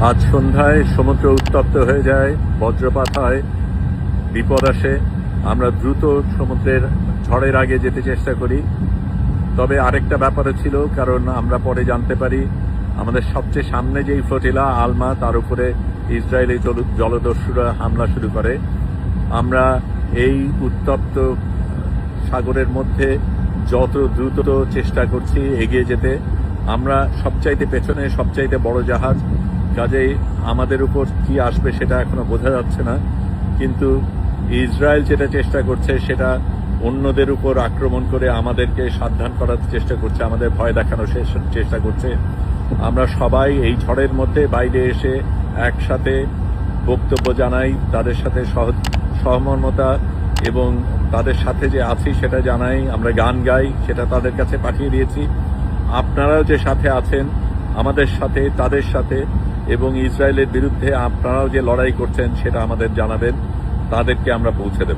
আজ সন্ধ্যায় সমুদ্র উত্তপ্ত হয়ে যায়, বজ্রপাত হয়, বিপদ আসে। আমরা দ্রুত সমুদ্রের ঝড়ের আগে যেতে চেষ্টা করি। তবে আরেকটা ব্যাপারও ছিল, কারণ আমরা পরে জানতে পারি আমাদের সবচেয়ে সামনে যেই ফ্লোটিলা আলমা, তার উপরে ইসরায়েলি জলদস্যুরা হামলা শুরু করে। আমরা এই উত্তপ্ত সাগরের মধ্যে যত দ্রুত চেষ্টা করছি এগিয়ে যেতে। আমরা সবচাইতে পেছনে, সবচাইতে বড় জাহাজ, কাজেই আমাদের উপর কি আসবে সেটা এখনো বোঝা যাচ্ছে না। কিন্তু ইসরায়েল যেটা চেষ্টা করছে সেটা অন্যদের উপর আক্রমণ করে আমাদেরকে সাবধান করার চেষ্টা করছে, আমাদের ভয় দেখানোর চেষ্টা করছে। আমরা সবাই এই ঝড়ের মধ্যে বাইরে এসে একসাথে বক্তব্য জানাই, তাদের সাথে সহমর্মতা এবং তাদের সাথে যে আছি সেটা জানাই। আমরা গান গাই, সেটা তাদের কাছে পাঠিয়ে দিয়েছি। আপনারাও যে সাথে আছেন আমাদের সাথে, তাদের সাথে, এবং ইসরায়েলের বিরুদ্ধে আপনারাও যে লড়াই করছেন সেটা আমাদের জানাবেন, তাদেরকে আমরা পৌঁছে দেব।